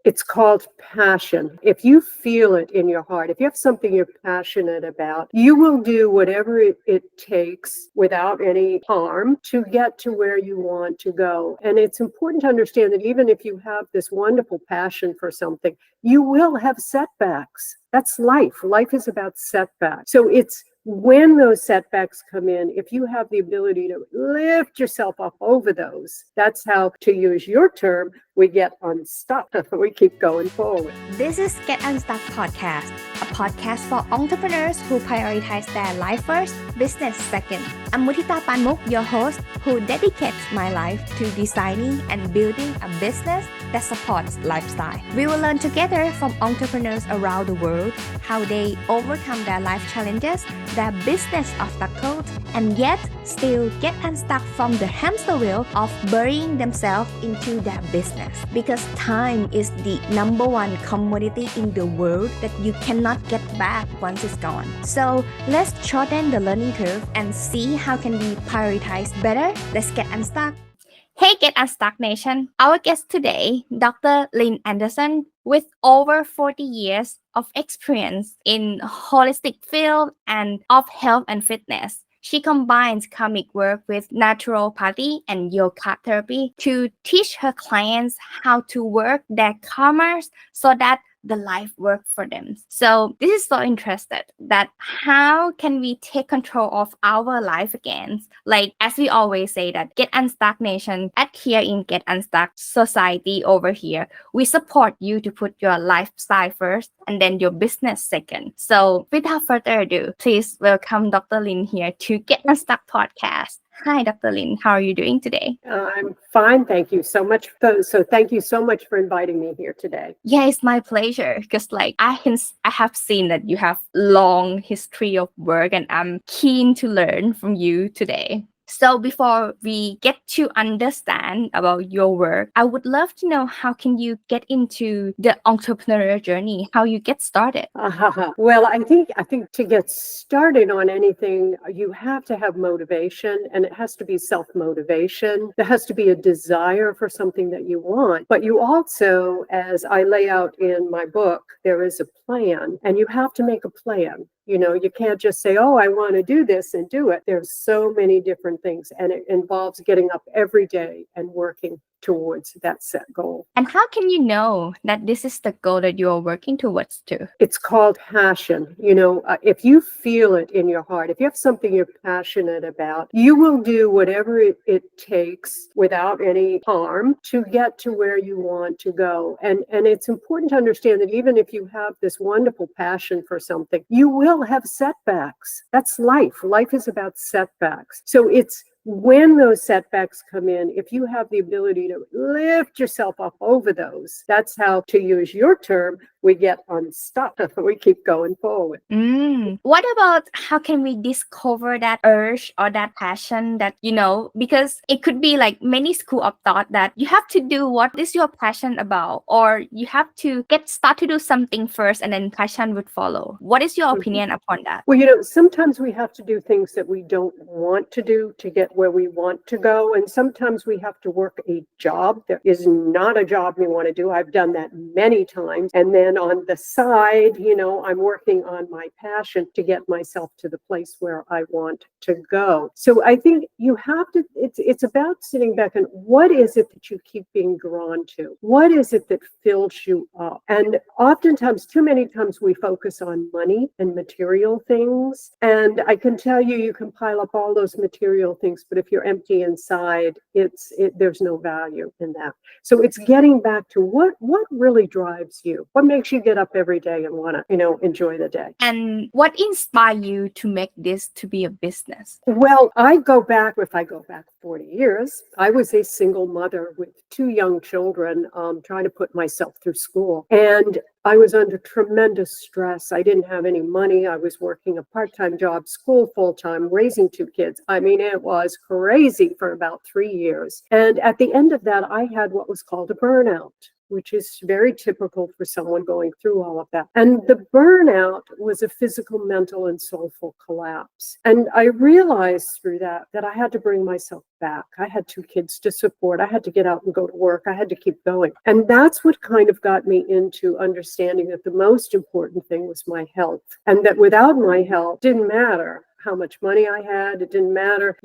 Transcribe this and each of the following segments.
It's called passion. If you feel it in your heart, if you have something you're passionate about, you will do whatever it takes without any harm to get to where you want to go. And it's important to understand that even if you have this wonderful passion for something, you will have setbacks. That's life. Life is about setbacks. So it's when those setbacks come in, if you have the ability to lift yourself up over those, that's how, to use your term, we get unstuck. We keep going forward. This is Get Unstuck Podcast, a podcast for entrepreneurs who prioritize their life first, business second. I'm Mutita Panmuk, your host, who dedicates my life to designing and building a business that supports lifestyle. We will learn together from entrepreneurs around the world how they overcome their life challenges, their business obstacles, and yet still get unstuck from the hamster wheel of burying themselves into their business. Because time is the number one commodity in the world that you cannot get back once it's gone. So let's shorten the learning curve and see how can we prioritize better. Let's get unstuck. Hey, Get Unstuck Nation. Our guest today, Dr. Lynn Anderson, with over 40 years of experience in holistic field and of health and fitness. She combines karmic work with naturopathy and yoga therapy to teach her clients how to work their karmas so that the life work for them. So this is so interested that how can we take control of our life again? Like as we always say that Get Unstuck Nation at here in Get Unstuck Society over here, we support you to put your lifestyle first and then your business second. So without further ado, please welcome Dr. Lynn here to Get Unstuck Podcast. Hi, Dr. Lynn. How are you doing today? I'm fine. Thank you so much. So thank you so much for inviting me here today. Yeah, it's my pleasure because I have seen that you have long history of work and I'm keen to learn from you today. So before we get to understand about your work, I would love to know how can you get into the entrepreneurial journey, how you get started. Well, I think to get started on anything, you have to have motivation, and it has to be self-motivation. There has to be a desire for something that you want. But you also, as I lay out in my book, there is a plan, and you have to make a plan. You know, you can't just say, oh, I want to do this and do it. There's so many different things, and it involves getting up every day and working towards that set goal. And how can you know that this is the goal that you're working towards to? It's called passion. You know, if you feel it in your heart, if you have something you're passionate about, you will do whatever it takes without any harm to get to where you want to go. And it's important to understand that even if you have this wonderful passion for something, you will have setbacks. That's life. Life is about setbacks. So it's when those setbacks come in, if you have the ability to lift yourself up over those, that's how, to use your term, we get unstuck. We keep going forward. What about how can we discover that urge or that passion that, because it could be like many school of thought that you have to do what is your passion about, or you have to start to do something first and then passion would follow. What is your opinion upon that? Well, sometimes we have to do things that we don't want to do to get where we want to go. And sometimes we have to work a job that is not a job we want to do. I've done that many times. And then on the side, I'm working on my passion to get myself to the place where I want to go. So I think you have to, it's about sitting back and what is it that you keep being drawn to? What is it that fills you up? And oftentimes, too many times we focus on money and material things. And I can tell you, you can pile up all those material things, but if you're empty inside, there's no value in that. So it's getting back to what really drives you. What makes you get up every day and want to, enjoy the day? And what inspired you to make this to be a business? Well, if I go back 40 years, I was a single mother with 2 young children, trying to put myself through school. And I was under tremendous stress. I didn't have any money. I was working a part-time job, school full-time, raising 2 kids. I mean, it was crazy for about 3 years. And at the end of that, I had what was called a burnout. which is very typical for someone going through all of that. And the burnout was a physical, mental, and soulful collapse. And I realized through that I had to bring myself back. I had 2 kids to support. I had to get out and go to work. I had to keep going. And that's what kind of got me into understanding that the most important thing was my health, and that without my health, it didn't matter how much money I had. It didn't matter,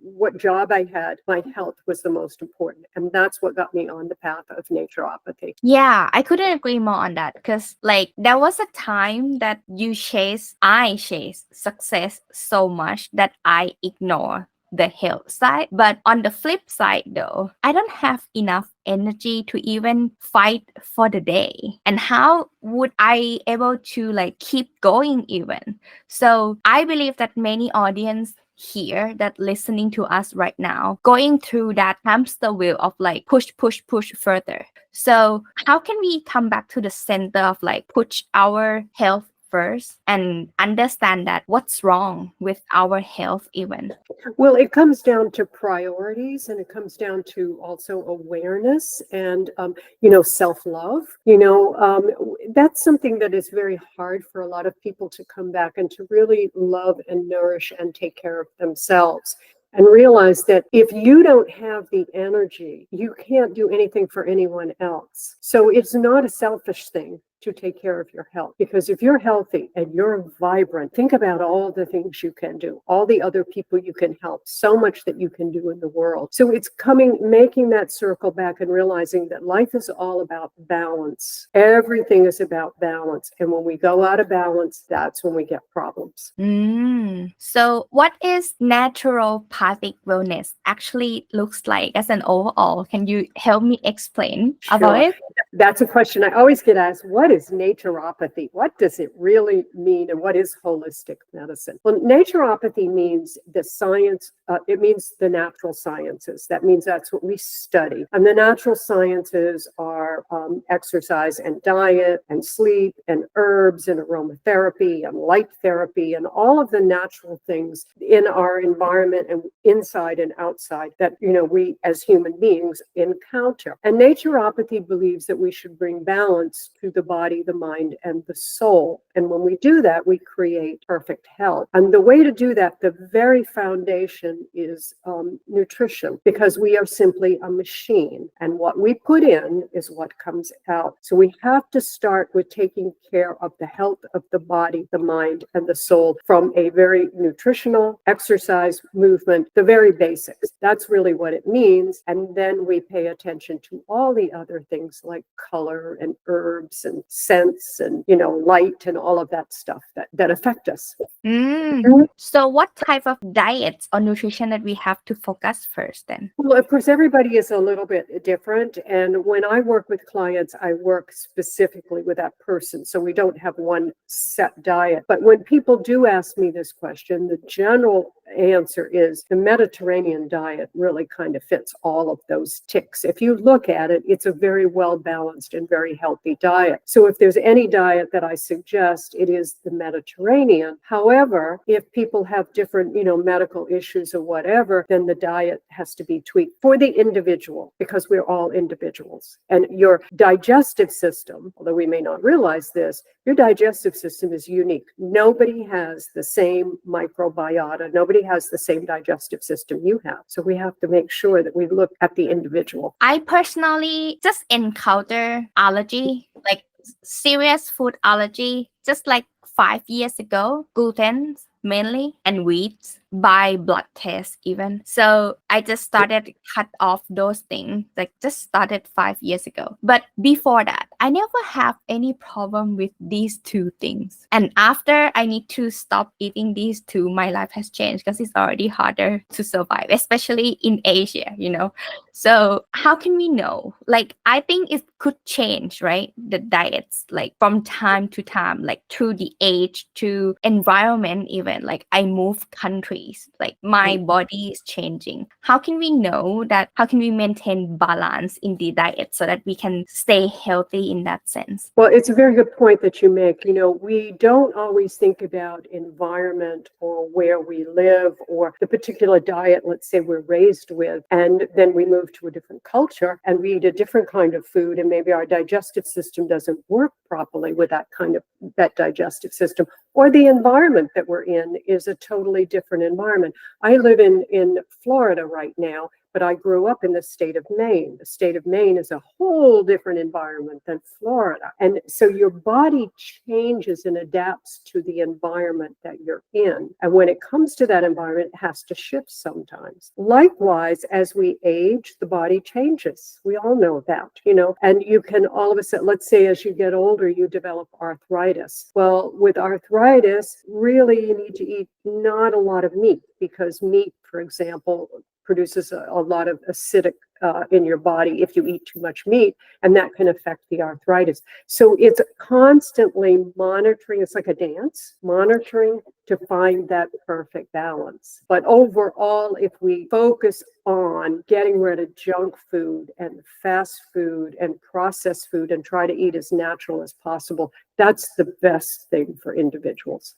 what job I had. My health was the most important. And that's what got me on the path of naturopathy. Yeah, I couldn't agree more on that because there was a time that I chase success so much that I ignore the health side. But on the flip side though, I don't have enough energy to even fight for the day. And how would I able to keep going even? So I believe that many audience here that listening to us right now going through that hamster wheel of push further. So how can we come back to the center of push our health first and understand that what's wrong with our health even? Well, it comes down to priorities, and it comes down to also awareness and, self-love. That's something that is very hard for a lot of people to come back and to really love and nourish and take care of themselves. And realize that if you don't have the energy, you can't do anything for anyone else. So it's not a selfish thing to take care of your health, because if you're healthy and you're vibrant, think about all the things you can do, all the other people you can help, so much that you can do in the world. So it's making that circle back and realizing that life is all about balance. Everything is about balance. And when we go out of balance, that's when we get problems. So what is naturopathic wellness actually looks like as an overall? Can you help me explain about it? That's a question I always get asked. What is naturopathy? What does it really mean? And what is holistic medicine? Well, naturopathy means the science. It means the natural sciences. That means that's what we study. And the natural sciences are exercise and diet and sleep and herbs and aromatherapy and light therapy and all of the natural things in our environment and inside and outside that, we as human beings encounter. And naturopathy believes that we should bring balance to the body, the mind, and the soul. And when we do that, we create perfect health. And the way to do that, the very foundation is nutrition, because we are simply a machine. And what we put in is what comes out. So we have to start with taking care of the health of the body, the mind, and the soul from a very nutritional exercise, movement, the very basics. That's really what it means. And then we pay attention to all the other things like color and herbs and scents and, light and all of that stuff that affect us. So what type of diets or nutrition that we have to focus first then? Well, of course, everybody is a little bit different. And when I work with clients, I work specifically with that person. So we don't have one set diet. But when people do ask me this question, the general answer is the Mediterranean diet really kind of fits all of those ticks. If you look at it, it's a very well-balanced and very healthy diet. So if there's any diet that I suggest, it is the Mediterranean. However, if people have different, medical issues or whatever, then the diet has to be tweaked for the individual, because we're all individuals. And your digestive system, although we may not realize this, your digestive system is unique. Nobody has the same microbiota. Nobody has the same digestive system you have. So we have to make sure that we look at the individual. I personally just encounter allergy, serious food allergy, just 5 years ago, gluten mainly, and wheat by blood test even. So I just started cut off those things, just started 5 years ago. But before that, I never have any problem with these 2 things. And after I need to stop eating these 2, my life has changed because it's already harder to survive, especially in Asia, So how can we know? I think it could change, right? The diets, from time to time, through the age to environment even. I move countries, my body is changing. How can we know that? How can we maintain balance in the diet so that we can stay healthy in that sense? Well, it's a very good point that you make. We don't always think about environment or where we live or the particular diet, let's say we're raised with, and then we move to a different culture and we eat a different kind of food, and maybe our digestive system doesn't work properly with that digestive system, or the environment that we're in is a totally different environment. I live in Florida right now, but I grew up in the state of Maine. The state of Maine is a whole different environment than Florida. And so your body changes and adapts to the environment that you're in. And when it comes to that environment, it has to shift sometimes. Likewise, as we age, the body changes. We all know that, and you can all of a sudden, let's say as you get older, you develop arthritis. Well, with arthritis, really you need to eat not a lot of meat, because meat, for example, produces a lot of acidic in your body if you eat too much meat, and that can affect the arthritis. So it's constantly monitoring. It's like a dance, monitoring to find that perfect balance. But overall, if we focus on getting rid of junk food and fast food and processed food and try to eat as natural as possible, that's the best thing for individuals.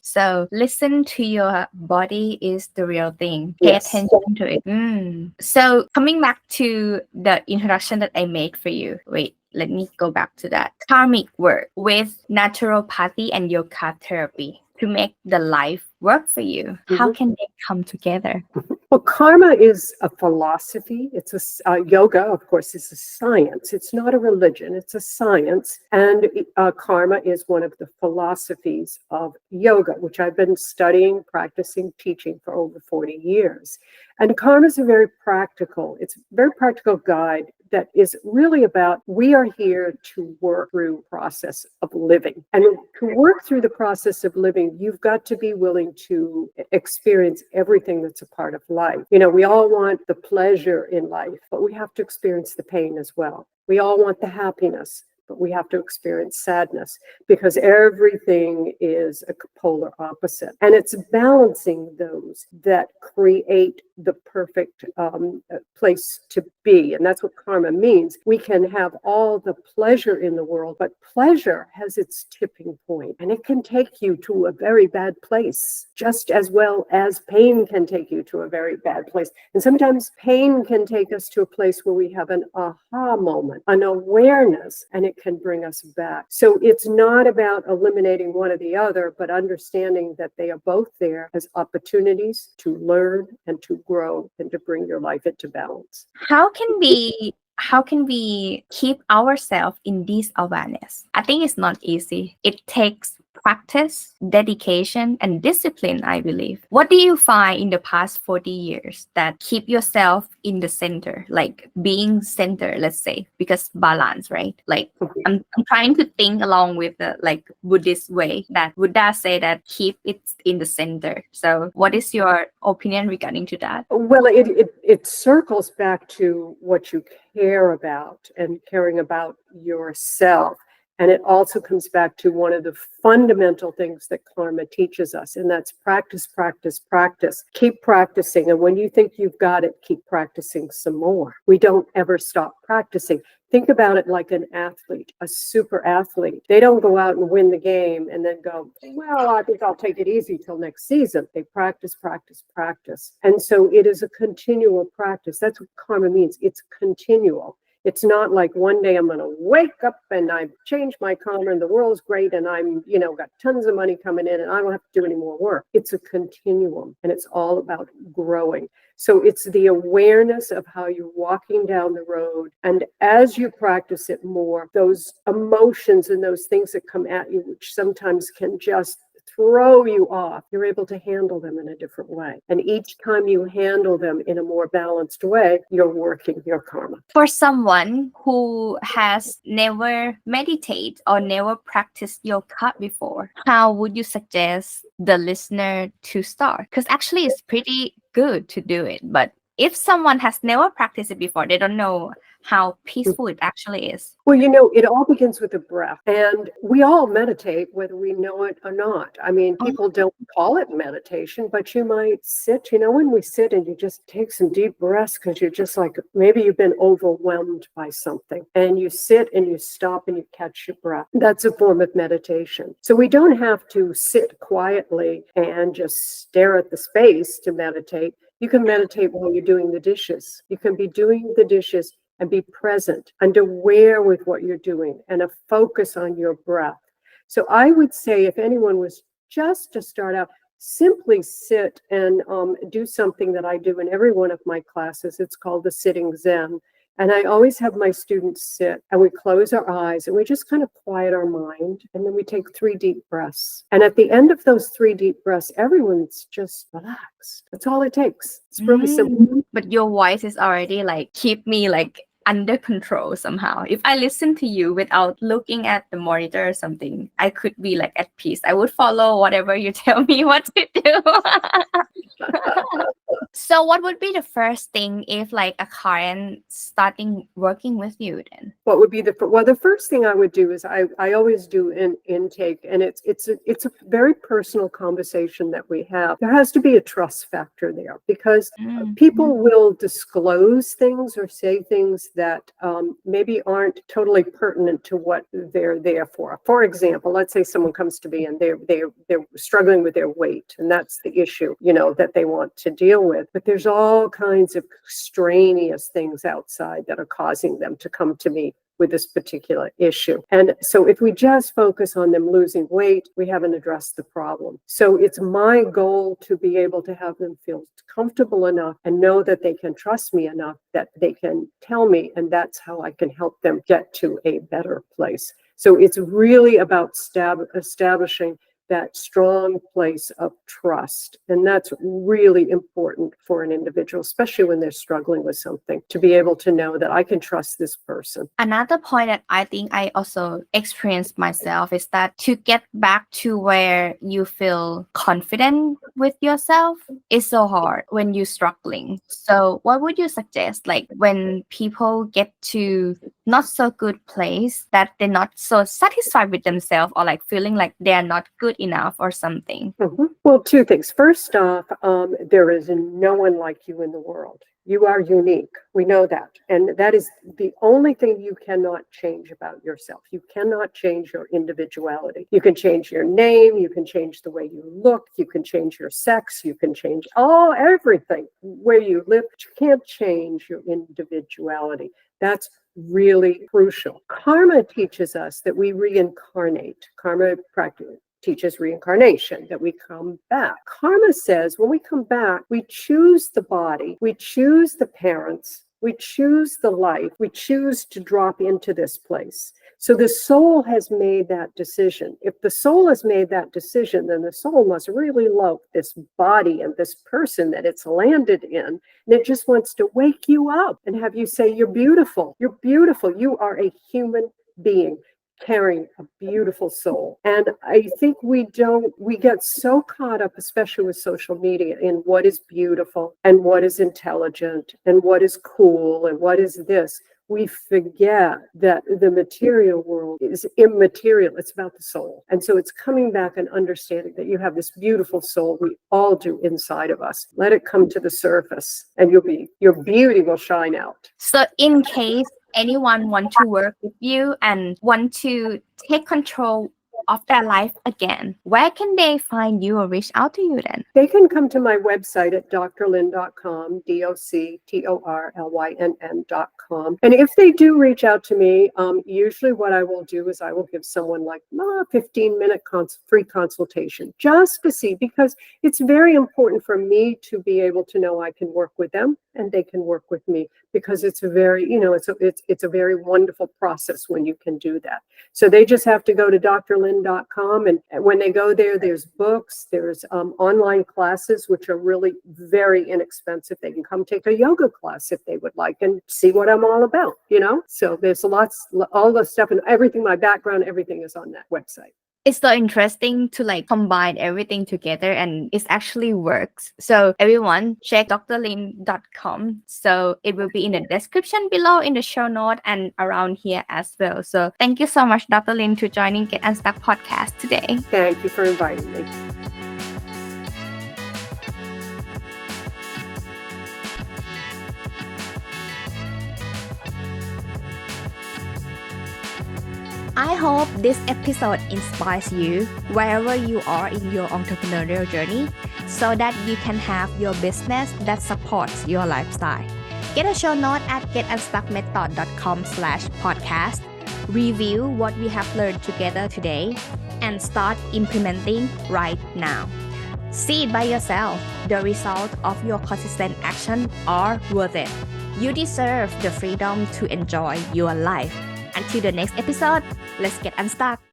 So listen to your body is the real thing. Pay attention to it. So coming back to the introduction that I made for you. Wait, let me go back to that. Karmic work with naturopathy and yoga therapy to make the life work for you. How can they come together? Well, karma is a philosophy. It's yoga, of course, is a science. It's not a religion. It's a science. And karma is one of the philosophies of yoga, which I've been studying, practicing, teaching for over 40 years. And karma is it's a very practical guide that is really about, we are here to work through the process of living. And to work through the process of living, you've got to be willing to experience everything that's a part of life. We all want the pleasure in life, but we have to experience the pain as well. We all want the happiness, but we have to experience sadness, because everything is a polar opposite. And it's balancing those that create the perfect place to be. And that's what karma means. We can have all the pleasure in the world, but pleasure has its tipping point, and it can take you to a very bad place, just as well as pain can take you to a very bad place. And sometimes pain can take us to a place where we have an aha moment, an awareness, and it can bring us back. So it's not about eliminating one or the other, but understanding that they are both there as opportunities to learn and to grow and to bring your life into balance. How can we keep ourselves in this awareness? I think it's not easy. It takes practice, dedication, and discipline, I believe. What do you find in the past 40 years that keep yourself in the center, like being center, let's say, because balance, right? Like I'm trying to think along with the Buddhist way, that Buddha say that keep it in the center. So what is your opinion regarding to that? Well, it circles back to what you care about and caring about yourself. And it also comes back to one of the fundamental things that karma teaches us, and that's practice, practice, practice. Keep practicing. And when you think you've got it, keep practicing some more. We don't ever stop practicing. Think about it like an athlete, a super athlete. They don't go out and win the game and then go, well, I think I'll take it easy till next season. They practice, practice, practice. And so it is a continual practice. That's what karma means. It's continual. It's not like one day I'm going to wake up and I've changed my karma and the world's great and I'm, got tons of money coming in and I don't have to do any more work. It's a continuum, and it's all about growing. So it's the awareness of how you're walking down the road. And as you practice it more, those emotions and those things that come at you, which sometimes can just throw you off, you're able to handle them in a different way. And each time you handle them in a more balanced way, you're working your karma. For someone who has never meditated or never practiced yoga before, how would you suggest the listener to start? Because actually it's pretty good to do it, but if someone has never practiced it before, they don't know how peaceful it actually is. Well, it all begins with the breath. And we all meditate, whether we know it or not. I mean, people don't call it meditation, but you might sit, when we sit and you just take some deep breaths because you're just like, maybe you've been overwhelmed by something. And you sit and you stop and you catch your breath. That's a form of meditation. So we don't have to sit quietly and just stare at the space to meditate. You can meditate while you're doing the dishes. You can be doing the dishes and be present and aware with what you're doing and a focus on your breath. So I would say if anyone was just to start out, simply sit and do something that I do in every one of my classes. It's called the sitting Zen. And I always have my students sit and we close our eyes and we just kind of quiet our mind. And then we take 3 deep breaths. And at the end of those 3 deep breaths, everyone's just relaxed. That's all it takes. It's really simple. But your voice is already like, keep me like under control somehow. If I listen to you without looking at the monitor or something, I could be like at peace. I would follow whatever you tell me what to do. So what would be the first thing if like a client starting working with you then? What would be the first thing I would do is I always do an intake, and it's a very personal conversation that we have. There has to be a trust factor there because people will disclose things or say things that maybe aren't totally pertinent to what they're there for. For example, let's say someone comes to me and they're struggling with their weight, and that's the issue, that they want to deal with. But there's all kinds of extraneous things outside that are causing them to come to me with this particular issue. And so if we just focus on them losing weight, we haven't addressed the problem. So it's my goal to be able to have them feel comfortable enough and know that they can trust me enough that they can tell me, and that's how I can help them get to a better place. So it's really about establishing that strong place of trust. And that's really important for an individual, especially when they're struggling with something, to be able to know that I can trust this person. Another point that I think I also experienced myself is that to get back to where you feel confident with yourself is so hard when you're struggling. So what would you suggest, like when people get to not so good place that they're not so satisfied with themselves or like feeling like they're not good enough or something? Well, 2 things. First off, there is no one like you in the world. You are unique. We know that. And that is the only thing you cannot change about yourself. You cannot change your individuality. You can change your name. You can change the way you look. You can change your sex. You can change everything, where you live. But you can't change your individuality. That's really crucial. Karma teaches us that we reincarnate. Karma practice teaches reincarnation, that we come back. Karma says when we come back, we choose the body, we choose the parents, we choose the life, we choose to drop into this place. So the soul has made that decision. If the soul has made that decision, then the soul must really love this body and this person that it's landed in. And it just wants to wake you up and have you say, you're beautiful. You're beautiful. You are a human being carrying a beautiful soul. And I think we get so caught up, especially with social media, in what is beautiful and what is intelligent and what is cool and what is this. We forget that the material world is immaterial. It's about the soul. And so it's coming back and understanding that you have this beautiful soul we all do inside of us. Let it come to the surface and your beauty will shine out. So in case anyone want to work with you and want to take control of their life again, where can they find you or reach out to you then? They can come to my website at drlynn.com, doctorlynn.com. And if they do reach out to me, usually what I will do is I will give someone like a 15-minute free consultation just to see, because it's very important for me to be able to know I can work with them and they can work with me, because it's a very, it's a very wonderful process when you can do that. So they just have to go to drlynn.com, and when they go there, there's books, there's online classes, which are really very inexpensive. They can come take a yoga class if they would like and see what I'm all about, So there's all the stuff and everything, my background, everything is on that website. It's so interesting to like combine everything together and it actually works. So everyone check drlynn.com. So it will be in the description below, in the show note, and around here as well. So thank you so much, Dr. Lynn, to joining Get Unstuck podcast today. Thank you for inviting me. I hope this episode inspires you wherever you are in your entrepreneurial journey so that you can have your business that supports your lifestyle. Get a show note at getunstuckmethod.com/podcast. Review what we have learned together today and start implementing right now. See it by yourself. The result of your consistent action are worth it. You deserve the freedom to enjoy your life. Until the next episode, let's get unstuck.